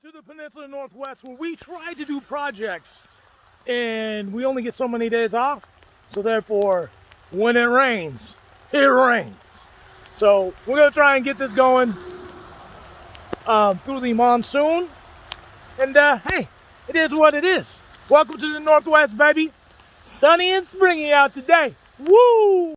to the Peninsula Northwest, where we try to do projects and we only get so many days off. So therefore, when it rains, it rains. So we're gonna try and get this going through the monsoon. And hey, it is what it is. Welcome to the Northwest, baby. Sunny and springy out today. Woo!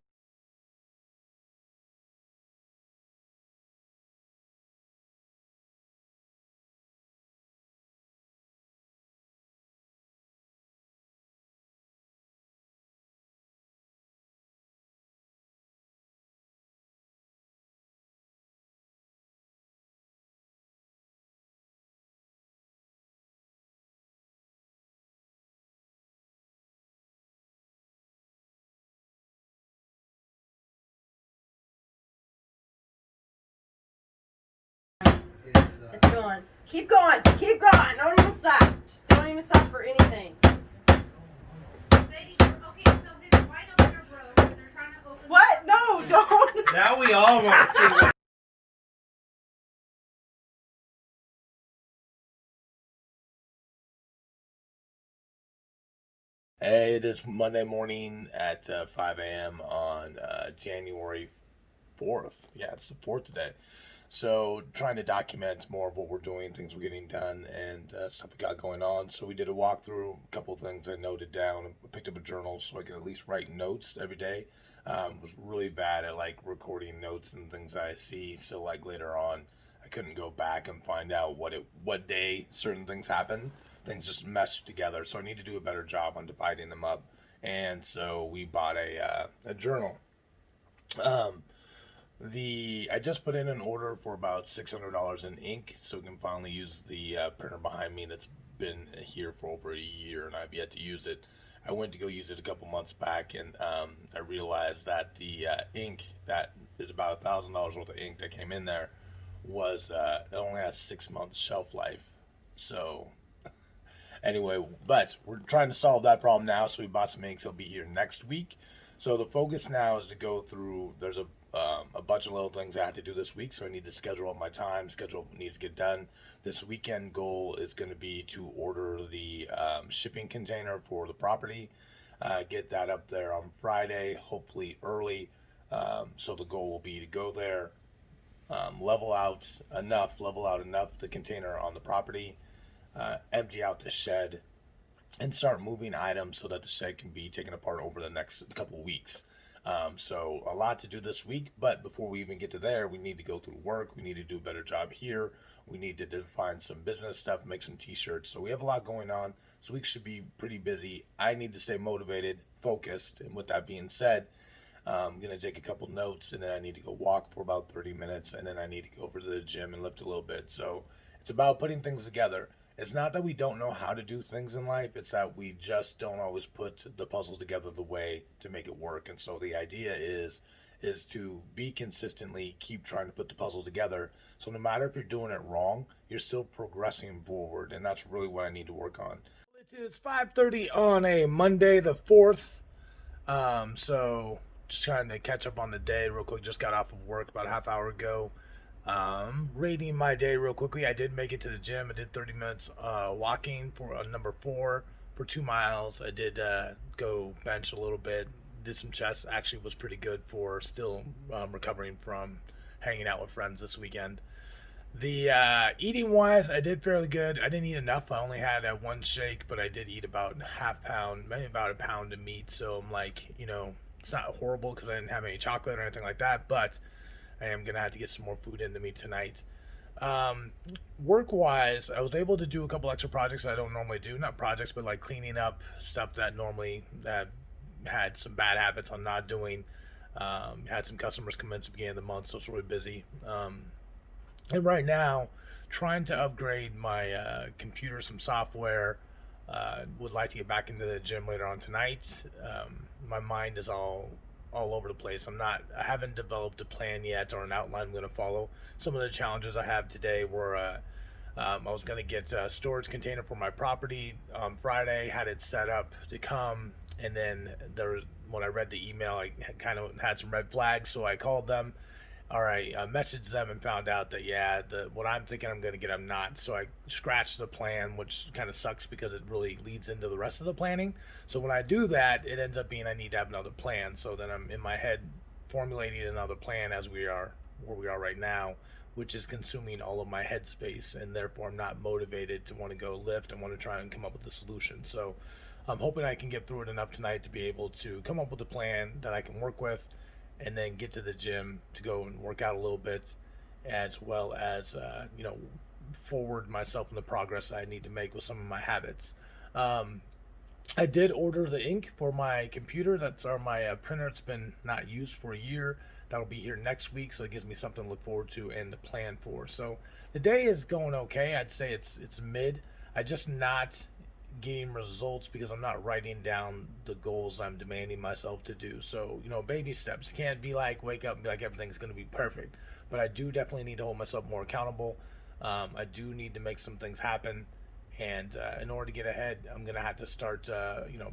It's going. Keep going. Keep going. Don't even stop. Just don't even stop for anything. What? No, don't. Now we all want to see what. Hey, it is Monday morning at 5 a.m. on January 4th. Yeah, it's the 4th today. So, trying to document more of what we're doing, things we're getting done, and stuff we got going on. So, we did a walkthrough, a couple of things I noted down. I picked up a journal so I could at least write notes every day. Was really bad at like recording notes and things I see. So, like later on, I couldn't go back and find out what day certain things happened. Things just meshed together. So, I need to do a better job on dividing them up. And so, we bought a journal. I just put in an order for about $600 in ink, so we can finally use the printer behind me that's been here for over a year, and I've yet to use it. I went to go use it a couple months back, and I realized that the ink that is about $1,000 worth of ink that came in there was it only has 6 months shelf life. So anyway, but we're trying to solve that problem now, so we bought some ink. So it'll be here next week. So the focus now is to go through. There's a bunch of little things I have to do this week, so I need to schedule up my time. Schedule what needs to get done. This weekend goal is going to be to order the shipping container for the property. Get that up there on Friday, hopefully early. So the goal will be to go there, level out enough the container on the property, empty out the shed, and start moving items so that the shed can be taken apart over the next couple weeks. So a lot to do this week, but before we even get to there, we need to go through work. We need to do a better job here. We need to define some business stuff, make some t-shirts. So we have a lot going on. This week should be pretty busy. I need to stay motivated, focused. And with that being said, I'm going to take a couple notes, and then I need to go walk for about 30 minutes, and then I need to go over to the gym and lift a little bit. So it's about putting things together. It's not that we don't know how to do things in life, it's that we just don't always put the puzzle together the way to make it work. And so the idea is to be consistently keep trying to put the puzzle together. So no matter if you're doing it wrong, you're still progressing forward, and that's really what I need to work on. It is 5:30 on a Monday the 4th. So just trying to catch up on the day real quick. Just got off of work about a half hour ago. Rating my day real quickly. I did make it to the gym. I did 30 minutes walking for number 4 for 2 miles. I did go bench a little bit. Did some chest. Actually was pretty good for still recovering from hanging out with friends this weekend. The eating wise, I did fairly good. I didn't eat enough. I only had one shake, but I did eat about half pound, maybe about a pound of meat. So I'm like, it's not horrible because I didn't have any chocolate or anything like that, but I am going to have to get some more food into me tonight. Work-wise, I was able to do a couple extra projects I don't normally do. Not projects, but like cleaning up stuff that had some bad habits on not doing. Had some customers come in at the beginning of the month, so it's really busy. And right now, trying to upgrade my computer, some software. Would like to get back into the gym later on tonight. My mind is all over the place. I haven't developed a plan yet or an outline I'm going to follow. Some of the challenges I have today were I was going to get a storage container for my property on Friday, had it set up to come, and then when I read the email, I kind of had some red flags, so I called them, All right, I messaged them and found out that yeah, what I'm thinking I'm gonna get, I'm not. So I scratched the plan, which kind of sucks because it really leads into the rest of the planning. So when I do that, it ends up being I need to have another plan. So then I'm in my head formulating another plan as we are where we are right now, which is consuming all of my headspace, and therefore I'm not motivated to want to go lift and want to try and come up with a solution. So I'm hoping I can get through it enough tonight to be able to come up with a plan that I can work with and then get to the gym to go and work out a little bit, as well as forward myself in the progress I need to make with some of my habits. Um, I did order the ink for my computer. That's my printer. It's been not used for a year. That'll be here next week, so it gives me something to look forward to and to plan for. So the day is going okay. I'd say it's mid. I just not getting results because I'm not writing down the goals I'm demanding myself to do. So, baby steps. Can't be like wake up and be like everything's going to be perfect. But I do definitely need to hold myself more accountable. I do need to make some things happen. And in order to get ahead, I'm going to have to start,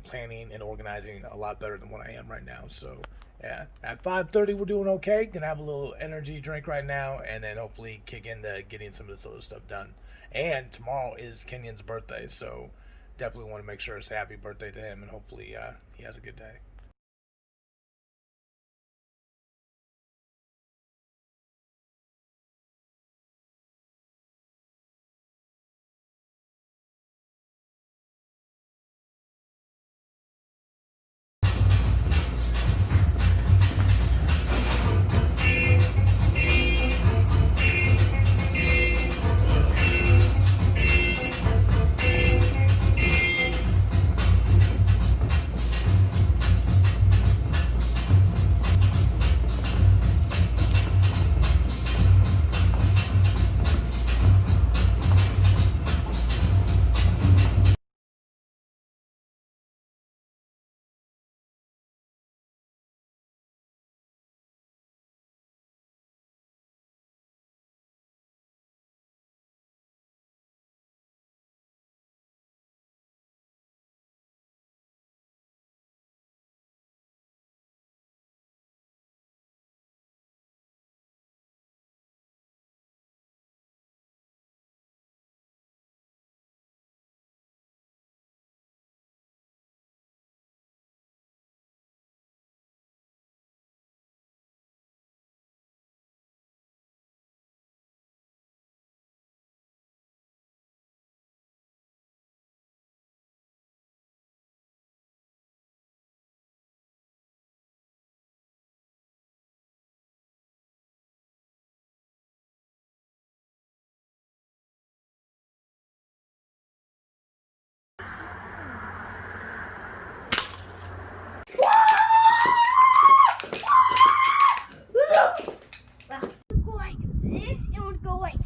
planning and organizing a lot better than what I am right now. So, yeah, at 5:30, we're doing okay. Gonna have a little energy drink right now, and then hopefully kick into getting some of this other stuff done. And tomorrow is Kenyon's birthday, so definitely want to make sure it's a happy birthday to him, and hopefully he has a good day. Let's go like this. It would go like.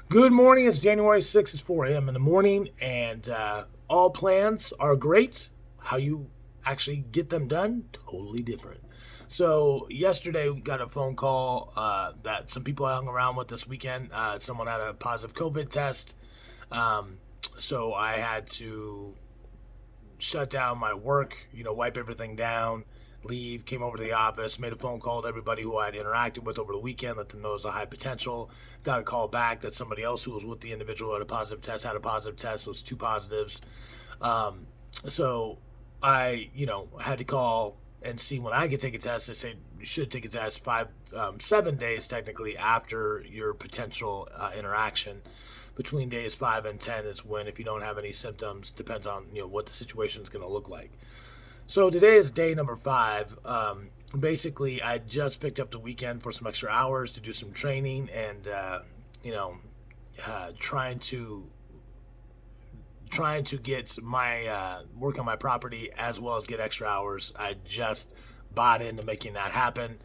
Good morning. It's January 6th. It's 4 a.m. in the morning, and all plans are great. How you actually get them done, totally different. So, yesterday we got a phone call that some people I hung around with this weekend, someone had a positive COVID test. Um, so, I had to shut down my work, wipe everything down, leave, came over to the office, made a phone call to everybody who I'd interacted with over the weekend, let them know it was a high potential. Got a call back that somebody else who was with the individual who had a positive test, so it was two positives. So I, had to call and see when I could take a test. They say you should take a test 7 days technically after your potential interaction. Between days 5 and 10 is when, if you don't have any symptoms, depends on what the situation is going to look like. So today is day number 5. Basically, I just picked up the weekend for some extra hours to do some training and you know trying to get my work on my property as well as get extra hours. I just bought into making that happen,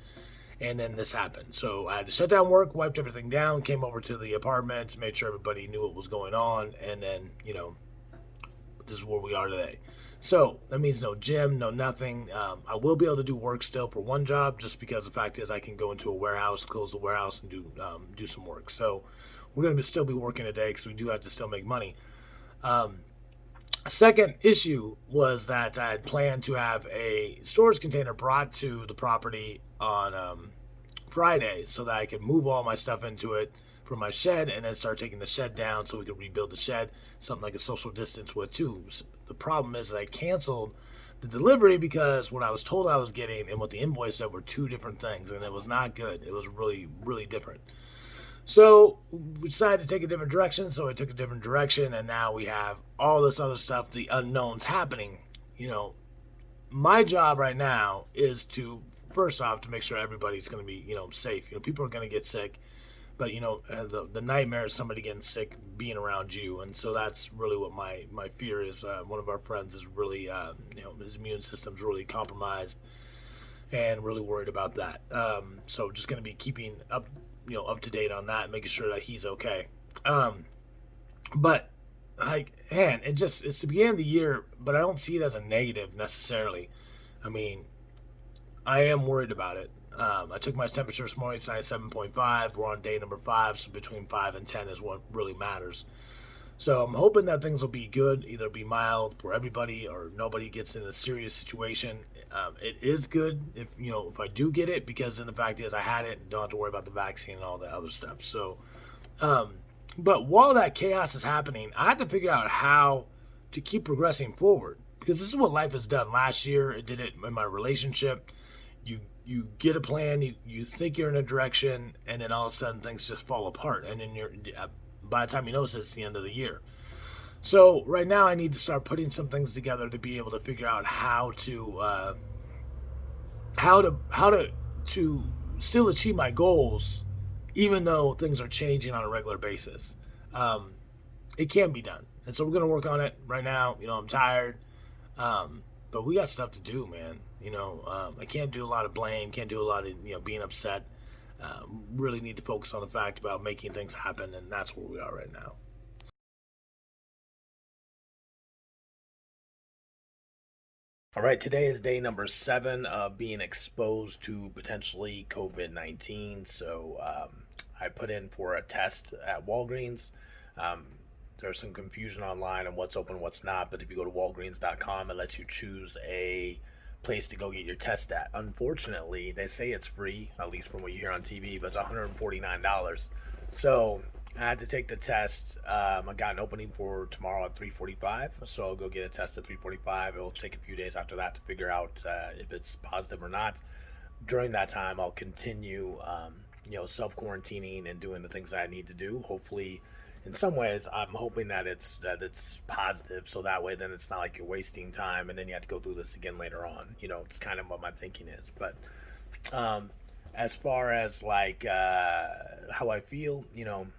and then this happened. So I had to shut down work, wiped everything down, came over to the apartment, made sure everybody knew what was going on, and then this is where we are today. So that means no gym, no nothing. I will be able to do work still for one job, just because the fact is I can go into a warehouse, close the warehouse, and do some work. So we're going to still be working today because we do have to still make money. Second issue was that I had planned to have a storage container brought to the property on Friday so that I could move all my stuff into it from my shed and then start taking the shed down so we could rebuild the shed, something like a social distance with too. The problem is that I canceled the delivery because what I was told I was getting and what the invoice said were two different things, and it was not good. It was really, really different. So we decided to take a different direction. So I took a different direction, and now we have all this other stuff, the unknowns happening. My job right now is to, first off, to make sure everybody's going to be, safe. People are going to get sick, but the nightmare is somebody getting sick being around you, and so that's really what my fear is. One of our friends is really, his immune system's really compromised, and really worried about that. So just going to be keeping up to date on that, making sure that he's okay. But like, man, it's the beginning of the year, but I don't see it as a negative necessarily. I mean, I am worried about it. I took my temperature this morning, it's 97.5. We're on day number 5, so between 5 and 10 is what really matters. So I'm hoping that things will be good, either be mild for everybody or nobody gets in a serious situation. It is good if I do get it, because then the fact is I had it and don't have to worry about the vaccine and all that other stuff. So, but while that chaos is happening, I have to figure out how to keep progressing forward, because this is what life has done. Last year, it did it in my relationship. You get a plan, you think you're in a direction, and then all of a sudden things just fall apart, and then by the time you notice it's the end of the year. So right now I need to start putting some things together to be able to figure out how to still achieve my goals, even though things are changing on a regular basis. It can be done, and so we're gonna work on it right now. I'm tired, but we got stuff to do, man. I can't do a lot of blame, can't do a lot of being upset. Really need to focus on the fact about making things happen, and that's where we are right now. All right, today is day number 7 of being exposed to potentially COVID-19. So I put in for a test at Walgreens. There's some confusion online on what's open, what's not, but if you go to walgreens.com, it lets you choose a place to go get your test at. Unfortunately, they say it's free, at least from what you hear on TV, but it's $149. So I had to take the test. I got an opening for tomorrow at 3:45, so I'll go get a test at 3:45. It will take a few days after that to figure out if it's positive or not. During that time, I'll continue, self-quarantining and doing the things that I need to do. Hopefully, in some ways, I'm hoping that it's positive, so that way then it's not like you're wasting time and then you have to go through this again later on. It's kind of what my thinking is. But as far as like how I feel,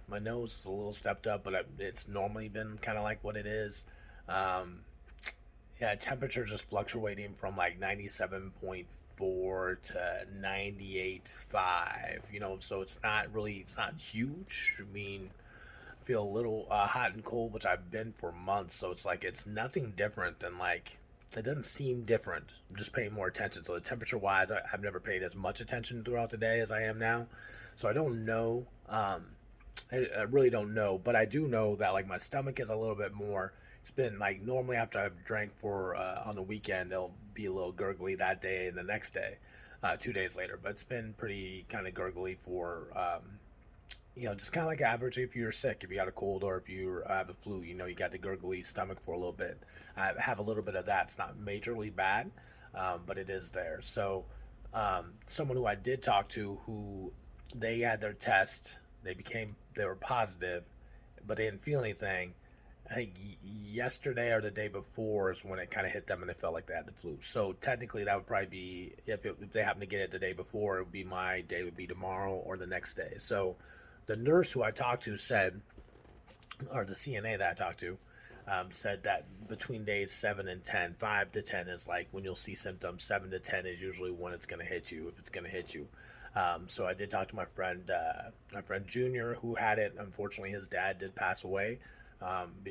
my nose is a little stepped up, but it's normally been kind of like what it is. Yeah, temperature just fluctuating from like 97.4 to 98.5. So it's not huge. I mean, feel a little hot and cold, which I've been for months. So it's like it's nothing different than it doesn't seem different. I'm just paying more attention. So the temperature wise, I've never paid as much attention throughout the day as I am now. So I don't know. I really don't know, but I do know that like my stomach is a little bit more. It's been like normally after I've drank for on the weekend, it'll be a little gurgly that day and the next day, 2 days later. But it's been pretty kind of gurgly for just kind of like average if you're sick, if you got a cold or if you have a flu, you got the gurgly stomach for a little bit. I have a little bit of that. It's not majorly bad, but it is there. So, someone who I did talk to who they had their test, they were positive, but they didn't feel anything. I think yesterday or the day before is when it kind of hit them and they felt like they had the flu. So technically, that would probably be if they happen to get it the day before, it would be my day would be tomorrow or the next day. So the nurse who I talked to said, or the CNA that I talked to, said that between days 7 and 10, 5 to 10 is like when you'll see symptoms. 7 to 10 is usually when it's going to hit you, if it's going to hit you. So I did talk to my friend Junior, who had it. Unfortunately, his dad did pass away.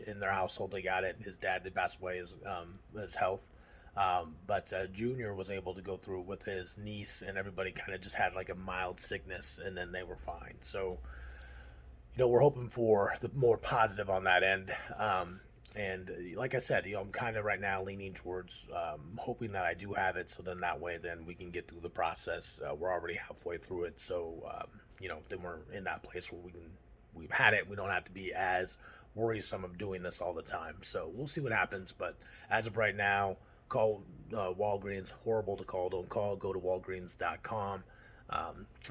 In their household, they got it. His dad did pass away, his health. But Junior was able to go through with his niece, and everybody kind of just had like a mild sickness, and then they were fine. So, we're hoping for the more positive on that end. And like I said, I'm kind of right now leaning towards hoping that I do have it, so then that way, then we can get through the process. We're already halfway through it, so then we're in that place where we've had it. We don't have to be as worrisome of doing this all the time. So we'll see what happens. But as of right now, call Walgreens. Horrible to call. Don't call. Go to walgreens.com.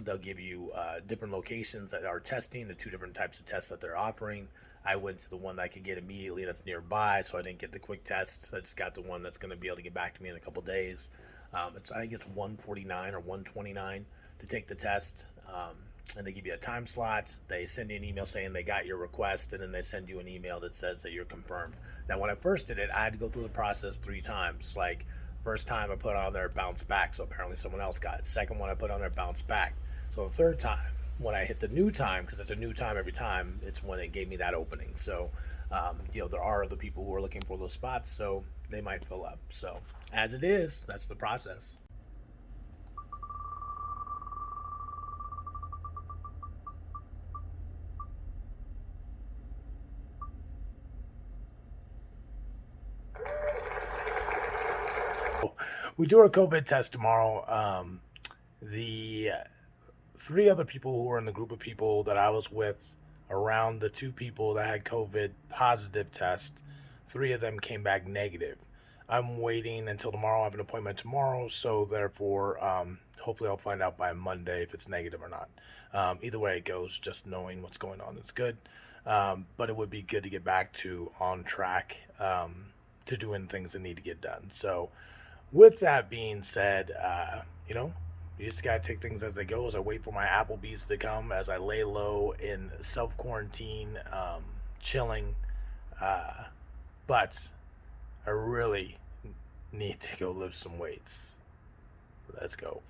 They'll give you different locations that are testing, the two different types of tests that they're offering. I went to the one that I could get immediately that's nearby, so I didn't get the quick tests. I just got the one that's going to be able to get back to me in a couple days. I think it's $149 or $129 to take the test. And they give you a time slot. They send you an email saying they got your request, and then they send you an email that says that you're confirmed. Now, when I first did it, I had to go through the process 3 times. Like, first time I put on there, bounced back, so apparently someone else got it. Second one I put on there, bounced back. So the third time, when I hit the new time, because it's a new time every time, it's when it gave me that opening. So, there are other people who are looking for those spots, so they might fill up. So, as it is, that's the process. We do our COVID test tomorrow. The 3 other people who were in the group of people that I was with around the 2 people that had COVID positive test, 3 of them came back negative. I'm waiting until tomorrow. I have an appointment tomorrow, so therefore, hopefully I'll find out by Monday if it's negative or not. Either way it goes, just knowing what's going on is good. But it would be good to get back to on track to doing things that need to get done. So, with that being said, you just gotta take things as they go. As I wait for my Applebee's to come, as I lay low in self quarantine, chilling. But I really need to go lift some weights. Let's go.